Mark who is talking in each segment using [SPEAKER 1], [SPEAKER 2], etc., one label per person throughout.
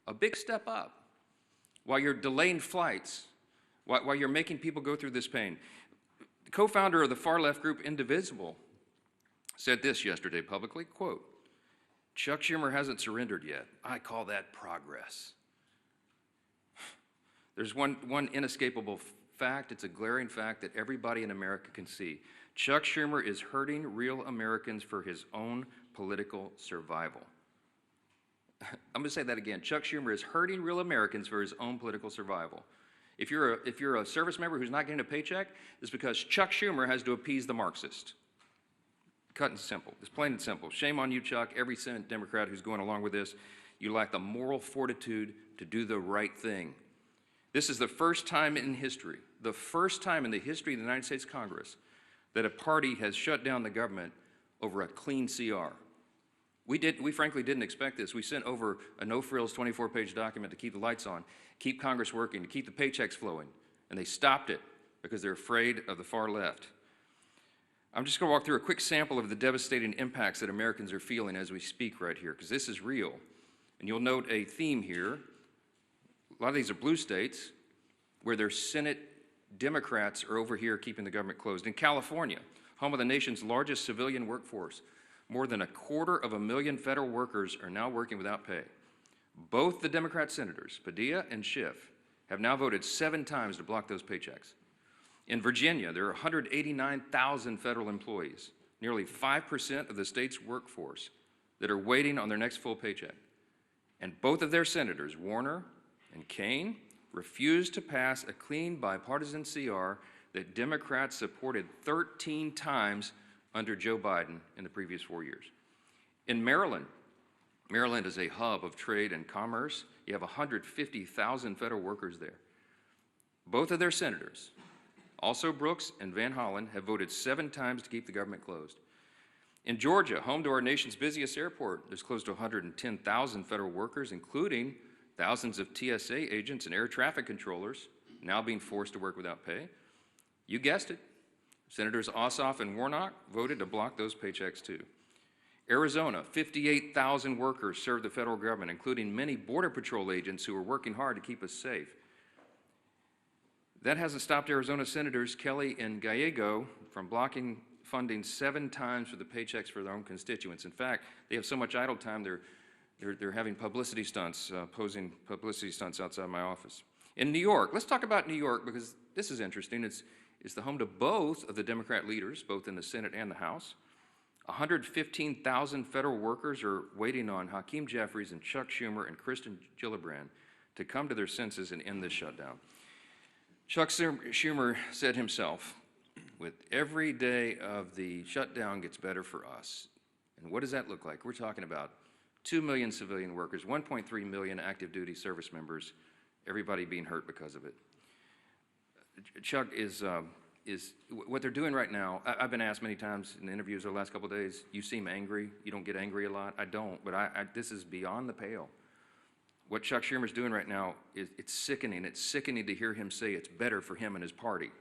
[SPEAKER 1] a big step up, while you're delaying flights, while you're making people go through this pain. The co-founder of the far-left group Indivisible said this yesterday publicly, quote, "Chuck Schumer hasn't surrendered yet. I call that progress." There's one inescapable fact, it's a glaring fact that everybody in America can see. Chuck Schumer is hurting real Americans for his own political survival. I'm gonna say that again. Chuck Schumer is hurting real Americans for his own political survival. If you're a service member who's not getting a paycheck, it's because Chuck Schumer has to appease the Marxist. Cut and simple. It's plain and simple. Shame on you, Chuck. Every Senate Democrat who's going along with this, you lack the moral fortitude to do the right thing. This is the first time in history, the first time in the history of the United States Congress, that a party has shut down the government over a clean CR. We frankly didn't expect this. We sent over a no-frills 24-page document to keep the lights on, keep Congress working, to keep the paychecks flowing, and they stopped it because they're afraid of the far left. I'm just going to walk through a quick sample of the devastating impacts that Americans are feeling as we speak right here, because this is real. And you'll note a theme here. A lot of these are blue states where their Senate Democrats are over here keeping the government closed. In California, home of the nation's largest civilian workforce, more than 250,000 federal workers are now working without pay. Both the Democrat senators, Padilla and Schiff, have now voted 7 times to block those paychecks. In Virginia, there are 189,000 federal employees, nearly 5% of the state's workforce, that are waiting on their next full paycheck. And both of their senators, Warner and Kaine, refused to pass a clean bipartisan CR that Democrats supported 13 times under Joe Biden in the previous 4 years. In Maryland, Maryland is a hub of trade and commerce. You have 150,000 federal workers there. Both of their senators, also Brooks and Van Hollen, have voted 7 times to keep the government closed. In Georgia, home to our nation's busiest airport, there's close to 110,000 federal workers, including thousands of TSA agents and air traffic controllers, now being forced to work without pay. You guessed it. Senators Ossoff and Warnock voted to block those paychecks too. Arizona, 58,000 workers serve the federal government, including many Border Patrol agents who are working hard to keep us safe. That hasn't stopped Arizona Senators Kelly and Gallego from blocking funding 7 times for the paychecks for their own constituents. In fact, they have so much idle time, they're having publicity stunts, posing publicity stunts outside my office. In New York, let's talk about New York because this is interesting. It's the home to both of the Democrat leaders, both in the Senate and the House. 115,000 federal workers are waiting on Hakeem Jeffries and Chuck Schumer and Kristen Gillibrand to come to their senses and end this shutdown. Chuck Schumer said himself, "With every day of the shutdown gets better for us." And what does that look like? We're talking about 2 million civilian workers, 1.3 million active duty service members, everybody being hurt because of it. Chuck is what they're doing right now. I've been asked many times in interviews over the last couple of days, you seem angry, you don't get angry a lot. I don't, but this is beyond the pale. What Chuck Schumer's doing right now, it's sickening. It's sickening to hear him say it's better for him and his party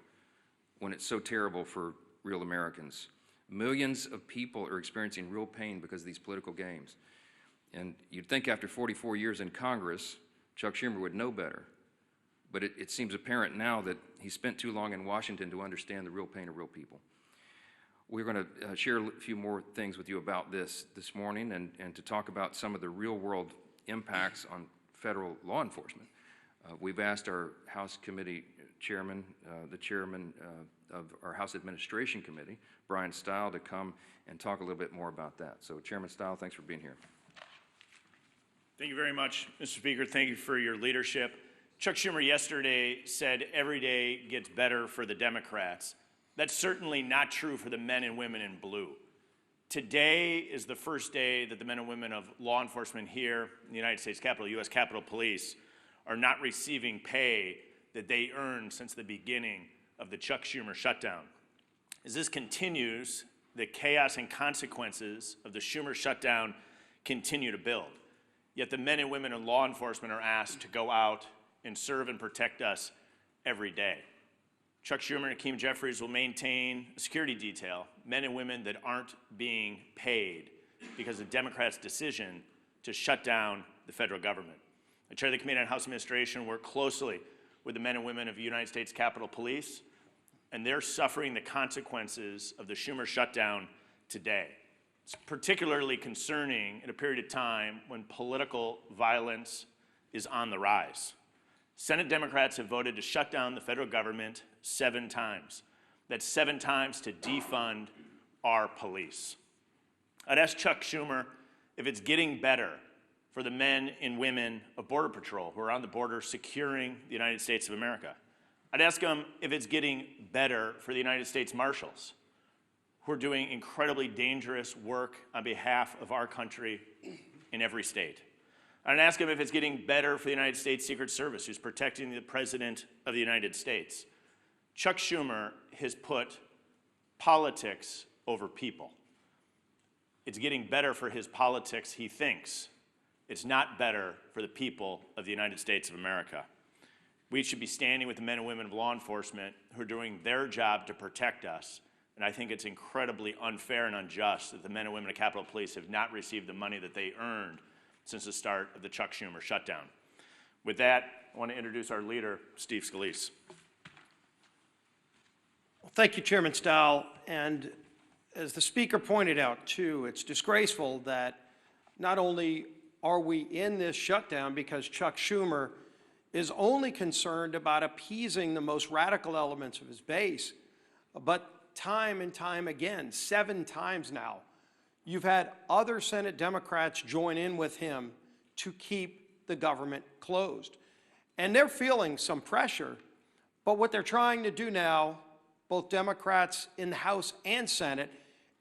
[SPEAKER 1] when it's so terrible for real Americans. Millions of people are experiencing real pain because of these political games. And you'd think after 44 years in Congress, Chuck Schumer would know better. But it seems apparent now that he spent too long in Washington to understand the real pain of real people. We're going to share a few more things with you about this morning and to talk about some of the real-world impacts on federal law enforcement. We've asked our House Committee Chairman, the Chairman of our House Administration Committee, Brian Stile, to come and talk a little bit more about that. So Chairman Stile, thanks for being here.
[SPEAKER 2] Thank you very much, Mr. Speaker. Thank you for your leadership. Chuck Schumer yesterday said every day gets better for the Democrats. That's certainly not true for the men and women in blue. Today is the first day that the men and women of law enforcement here in the United States Capitol, U.S. Capitol Police, are not receiving pay that they earned since the beginning of the Chuck Schumer shutdown. As this continues, the chaos and consequences of the Schumer shutdown continue to build. Yet the men and women in law enforcement are asked to go out and serve and protect us every day. Chuck Schumer and Hakeem Jeffries will maintain a security detail, men and women that aren't being paid because of Democrats' decision to shut down the federal government. I chair the Committee on House Administration, work closely with the men and women of the United States Capitol Police, and they're suffering the consequences of the Schumer shutdown today. It's particularly concerning at a period of time when political violence is on the rise. Senate Democrats have voted to shut down the federal government 7 times. That's 7 times to defund our police. I'd ask Chuck Schumer if it's getting better for the men and women of Border Patrol who are on the border securing the United States of America. I'd ask him if it's getting better for the United States Marshals who are doing incredibly dangerous work on behalf of our country in every state. I'd ask him if it's getting better for the United States Secret Service, who's protecting the President of the United States. Chuck Schumer has put politics over people. It's getting better for his politics, he thinks. It's not better for the people of the United States of America. We should be standing with the men and women of law enforcement who are doing their job to protect us. And I think it's incredibly unfair and unjust that the men and women of Capitol Police have not received the money that they earned since the start of the Chuck Schumer shutdown. With that, I want to introduce our leader, Steve Scalise.
[SPEAKER 3] Well, thank you, Chairman Stahl. And as the Speaker pointed out, too, it's disgraceful that not only are we in this shutdown because Chuck Schumer is only concerned about appeasing the most radical elements of his base, but time and time again, 7 times now, you've had other Senate Democrats join in with him to keep the government closed. And they're feeling some pressure, but what they're trying to do now, both Democrats in the House and Senate,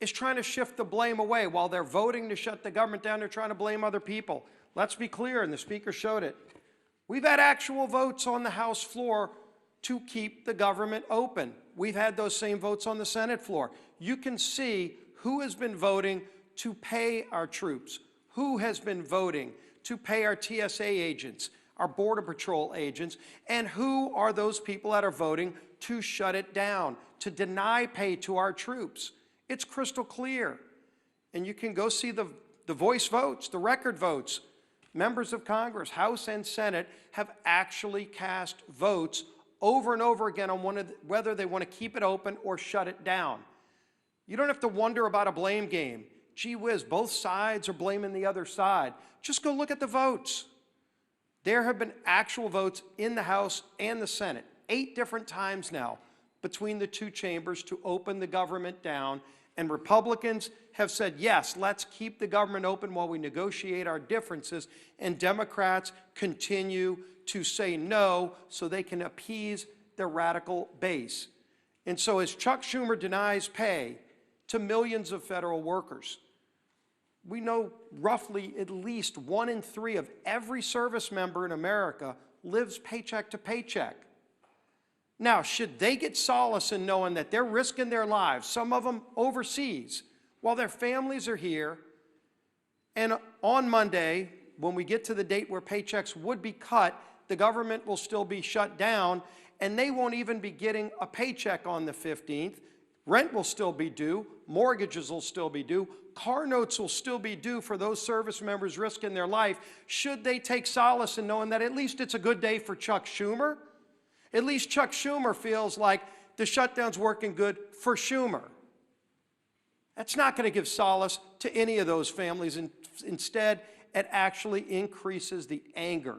[SPEAKER 3] is trying to shift the blame away. While they're voting to shut the government down, they're trying to blame other people. Let's be clear, and the Speaker showed it. We've had actual votes on the House floor to keep the government open. We've had those same votes on the Senate floor. You can see who has been voting to pay our troops, who has been voting to pay our TSA agents, our Border Patrol agents, and who are those people that are voting to shut it down, to deny pay to our troops. It's crystal clear. And you can go see the voice votes, the record votes. Members of Congress, House and Senate, have actually cast votes over and over again on whether they want to keep it open or shut it down. You don't have to wonder about a blame game. Gee whiz, both sides are blaming the other side. Just go look at the votes. There have been actual votes in the House and the Senate, 8 different times now between the 2 chambers to open the government down. And Republicans have said, yes, let's keep the government open while we negotiate our differences. And Democrats continue to say no so they can appease their radical base. And so as Chuck Schumer denies pay to millions of federal workers, we know roughly at least 1 in 3 of every service member in America lives paycheck to paycheck. Now, should they get solace in knowing that they're risking their lives, some of them overseas, while their families are here, and on Monday, when we get to the date where paychecks would be cut, the government will still be shut down, and they won't even be getting a paycheck on the 15th. Rent will still be due, mortgages will still be due, car notes will still be due for those service members risking their life. Should they take solace in knowing that at least it's a good day for Chuck Schumer? At least Chuck Schumer feels like the shutdown's working good for Schumer. That's not going to give solace to any of those families. Instead, it actually increases the anger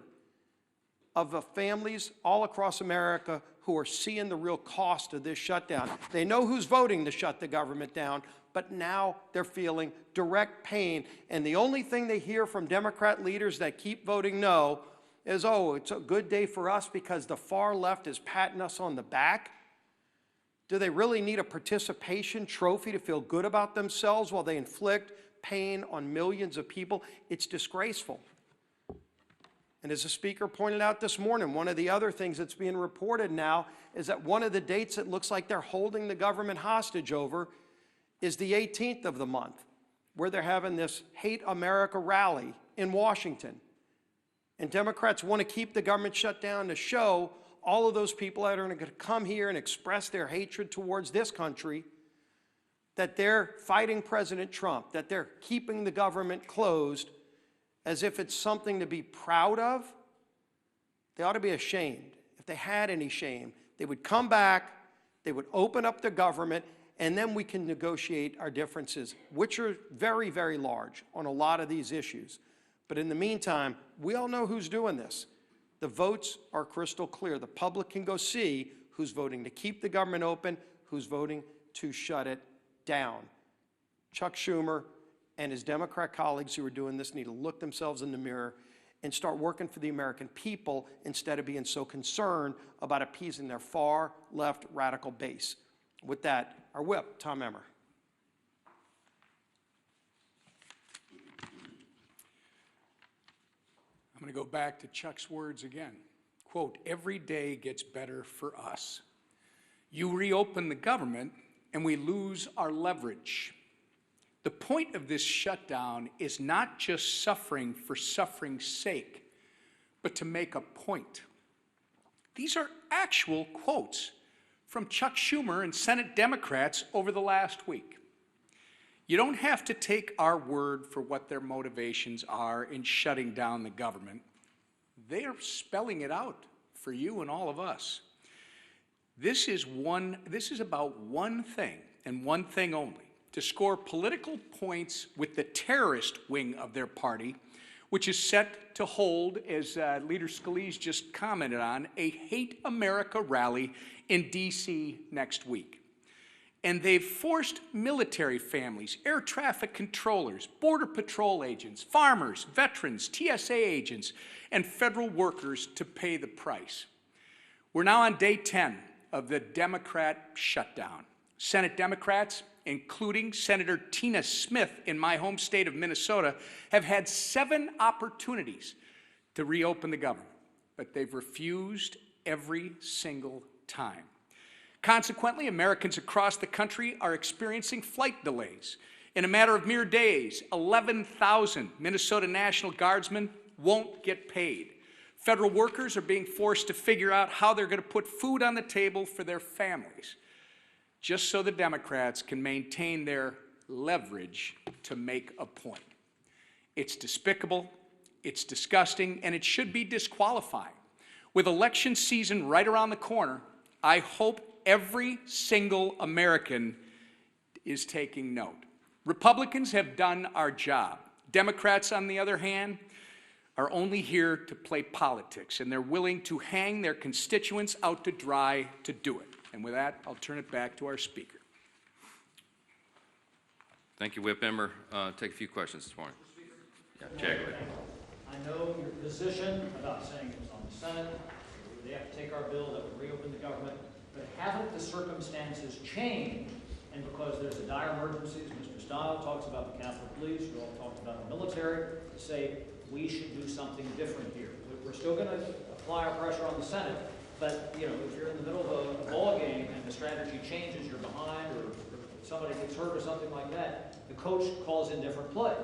[SPEAKER 3] of the families all across America who are seeing the real cost of this shutdown. They know who's voting to shut the government down, but now they're feeling direct pain. And the only thing they hear from Democrat leaders that keep voting no is, oh, it's a good day for us because the far left is patting us on the back. Do they really need a participation trophy to feel good about themselves while they inflict pain on millions of people? It's disgraceful. And as the Speaker pointed out this morning, one of the other things that's being reported now is that one of the dates it looks like they're holding the government hostage over is the 18th of the month, where they're having this Hate America rally in Washington. And Democrats want to keep the government shut down to show all of those people that are going to come here and express their hatred towards this country that they're fighting President Trump, that they're keeping the government closed as if it's something to be proud of They ought to be ashamed. If they had any shame, they would come back, they would open up the government, and then we can negotiate our differences, which are very, very large on a lot of these issues. But in the meantime, we all know who's doing this. The votes are crystal clear. The public can go see who's voting to keep the government open, who's voting to shut it down. Chuck Schumer and his Democrat colleagues who are doing this need to look themselves in the mirror and start working for the American people instead of being so concerned about appeasing their far-left radical base. With that, our whip, Tom Emmer.
[SPEAKER 4] I'm going to go back to Chuck's words again. Quote, "Every day gets better for us. You reopen the government and we lose our leverage." The point of this shutdown is not just suffering for suffering's sake, but to make a point. These are actual quotes from Chuck Schumer and Senate Democrats over the last week. You don't have to take our word for what their motivations are in shutting down the government. They are spelling it out for you and all of us. This is about one thing and one thing only: to score political points with the terrorist wing of their party, which is set to hold, as Leader Scalise just commented on, a Hate America rally in D.C. next week. And they've forced military families, air traffic controllers, border patrol agents, farmers, veterans, TSA agents, and federal workers to pay the price. We're now on day 10 of the Democrat shutdown. Senate Democrats, including Senator Tina Smith in my home state of Minnesota, have had 7 opportunities to reopen the government, but they've refused every single time. Consequently, Americans across the country are experiencing flight delays. In a matter of mere days, 11,000 Minnesota National Guardsmen won't get paid. Federal workers are being forced to figure out how they're going to put food on the table for their families, just so the Democrats can maintain their leverage to make a point. It's despicable, it's disgusting, and it should be disqualifying. With election season right around the corner, I hope every single American is taking note. Republicans have done our job. Democrats, on the other hand, are only here to play politics, and they're willing to hang their constituents out to dry to do it. And with that, I'll turn it back to our speaker.
[SPEAKER 1] Thank you, Whip Emmer. Take a few questions this morning. Yeah, Jay, go ahead.
[SPEAKER 5] I know your position about saying it was on the Senate, they have to take our bill that would reopen the government, but haven't the circumstances changed? And because there's a dire emergency, as Mr. Stiles talks about the Capitol Police, you all talked about the military, to say we should do something different here. We're still going to apply our pressure on the Senate, but you know, if you're in the middle of a ball game and the strategy changes, you're behind, or somebody gets hurt or something like that, the coach calls in different play.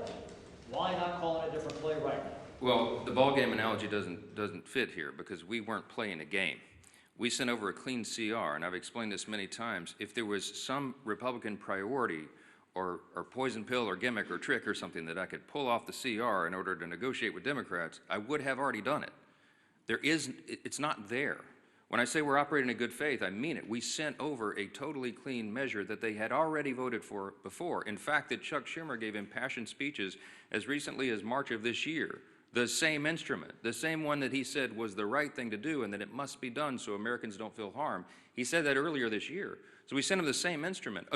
[SPEAKER 5] Why not call in a different play right now?
[SPEAKER 1] Well, the ball game analogy doesn't fit here because we weren't playing a game. We sent over a clean CR, and I've explained this many times. If there was some Republican priority or poison pill or gimmick or trick or something that I could pull off the CR in order to negotiate with Democrats, I would have already done it. It's not there. When I say we're operating in good faith, I mean it. We sent over a totally clean measure that they had already voted for before. In fact, that Chuck Schumer gave impassioned speeches as recently as March of this year. The same instrument, the same one that he said was the right thing to do and that it must be done so Americans don't feel harm. He said that earlier this year. So we sent him the same instrument,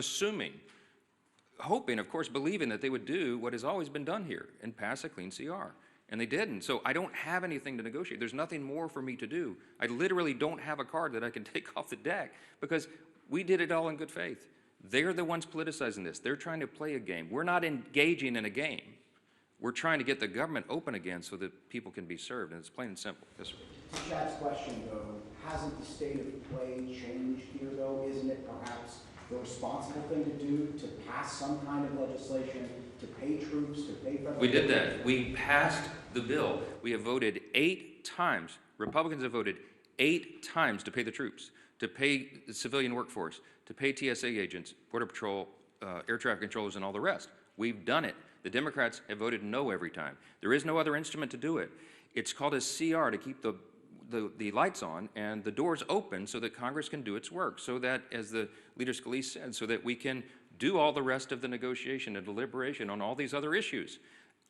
[SPEAKER 1] hoping, of course, believing that they would do what has always been done here and pass a clean CR. And they didn't. So I don't have anything to negotiate. There's nothing more for me to do. I literally don't have a card that I can take off the deck because we did it all in good faith. They're the ones politicizing this. They're trying to play a game. We're not engaging in a game. We're trying to get the government open again so that people can be served, and it's plain and simple. Yes, sir.
[SPEAKER 6] To Chad's question, though, hasn't the state of play changed here, though? Isn't it perhaps the responsible thing to do to pass some kind of legislation to pay troops, to pay federal...
[SPEAKER 1] We did that. We passed the bill. We have voted 8 times. Republicans have voted 8 times to pay the troops, to pay the civilian workforce, to pay TSA agents, Border Patrol, air traffic controllers, and all the rest. We've done it. The Democrats have voted no every time. There is no other instrument to do it. It's called a CR to keep the the lights on and the doors open so that Congress can do its work, so that, as the Leader Scalise said, so that we can do all the rest of the negotiation and deliberation on all these other issues.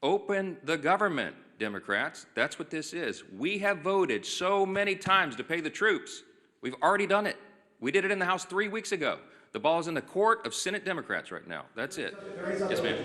[SPEAKER 1] Open the government, Democrats. That's what this is. We have voted so many times to pay the troops. We've already done it. We did it in the House 3 weeks ago. The ball is in the court of Senate Democrats right now. That's it. Yes, ma'am.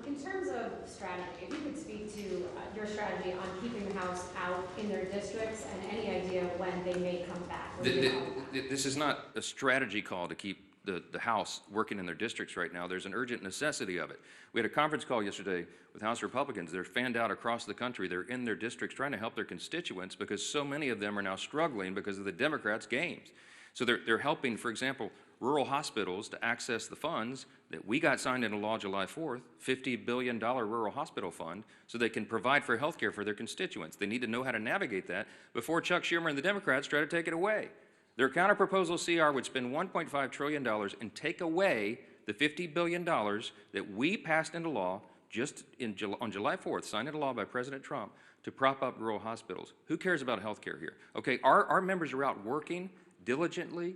[SPEAKER 7] In terms of strategy, if you could speak to your strategy on keeping the House out in their districts and any idea when they may come back.
[SPEAKER 1] This is not a strategy call to keep the House working in their districts right now. There's an urgent necessity of it. We had a conference call yesterday with House Republicans. They're fanned out across the country. They're in their districts trying to help their constituents because so many of them are now struggling because of the Democrats' games. So they're helping, for example, rural hospitals to access the funds that we got signed into law July 4th, $50 billion rural hospital fund, so they can provide for health care for their constituents. They need to know how to navigate that before Chuck Schumer and the Democrats try to take it away. Their counterproposal CR would spend $1.5 trillion and take away the $50 billion that we passed into law just on July 4th, signed into law by President Trump, to prop up rural hospitals. Who cares about health care here? Okay, our members are out working diligently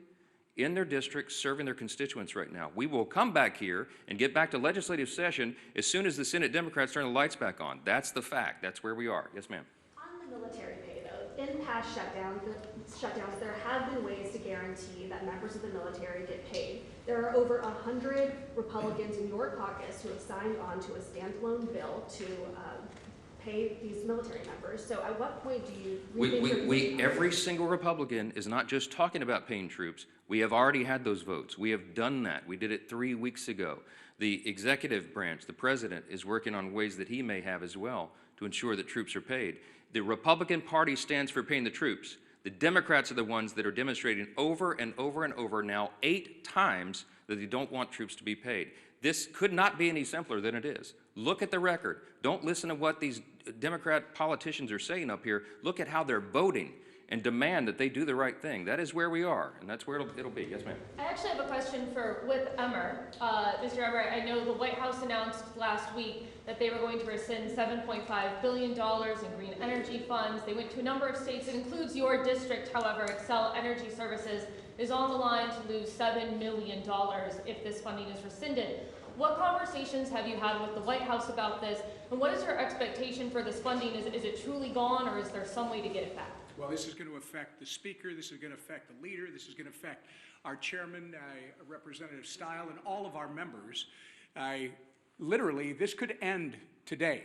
[SPEAKER 1] in their districts, serving their constituents right now. We will come back here and get back to legislative session as soon as the Senate Democrats turn the lights back on. That's the fact. That's where we are. Yes, ma'am.
[SPEAKER 8] On the military pay, though, in past shutdowns, there have been ways to guarantee that members of the military get paid. There are over 100 Republicans in your caucus who have signed on to a standalone bill to pay these military members. So at what point do you rethink
[SPEAKER 1] every single Republican is not just talking about paying troops. We have already had those votes. We have done that. We did it 3 weeks ago. The executive branch, the president, is working on ways that he may have as well to ensure that troops are paid. The Republican Party stands for paying the troops. The Democrats are the ones that are demonstrating over and over and over now 8 times that they don't want troops to be paid. This could not be any simpler than it is. Look at the record. Don't listen to what these Democrat politicians are saying up here. Look at how they're voting and demand that they do the right thing. That is where we are, and that's where it'll be. Yes, ma'am.
[SPEAKER 9] I actually have a question with Emmer. Mr. Emmer, I know the White House announced last week that they were going to rescind $7.5 billion in green energy funds. They went to a number of states. It includes your district, however. Excel Energy Services is on the line to lose $7 million if this funding is rescinded. What conversations have you had with the White House about this, and what is your expectation for this funding? Is it truly gone, or is there some way to get it back?
[SPEAKER 4] Well, this is going to affect the Speaker, this is going to affect the Leader, this is going to affect our Chairman, Representative Stile, and all of our members. Literally, this could end today.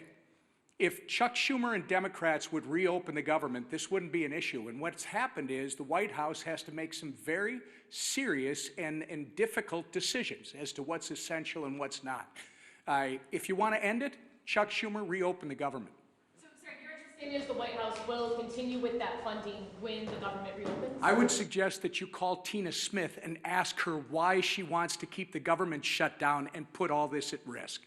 [SPEAKER 4] If Chuck Schumer and Democrats would reopen the government, this wouldn't be an issue. And what's happened is the White House has to make some very serious and difficult decisions as to what's essential and what's not. If you want to end it, Chuck Schumer, reopen the government.
[SPEAKER 9] So, sir, your understanding is the White House will continue with that funding when the government reopens?
[SPEAKER 4] I would suggest that you call Tina Smith and ask her why she wants to keep the government shut down and put all this at risk.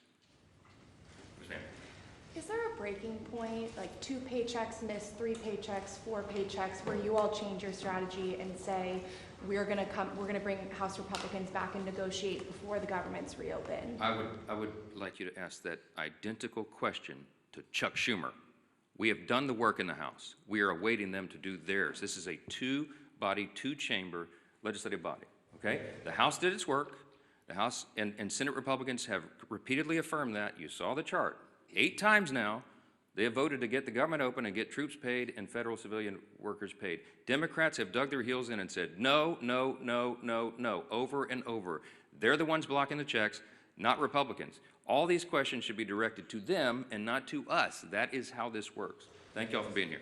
[SPEAKER 7] Is there a breaking point, like 2 paychecks missed, 3 paychecks, 4 paychecks, where you all change your strategy and say, we're going to bring House Republicans back and negotiate before the government's reopened?
[SPEAKER 1] I would like you to ask that identical question to Chuck Schumer. We have done the work in the House. We are awaiting them to do theirs. This is a 2-body, 2-chamber legislative body, okay? The House did its work. The House and Senate Republicans have repeatedly affirmed that. You saw the chart. 8 times now, they have voted to get the government open and get troops paid and federal civilian workers paid. Democrats have dug their heels in and said, no, no, no, no, no, over and over. They're the ones blocking the checks, not Republicans. All these questions should be directed to them and not to us. That is how this works. Thank you all for being here.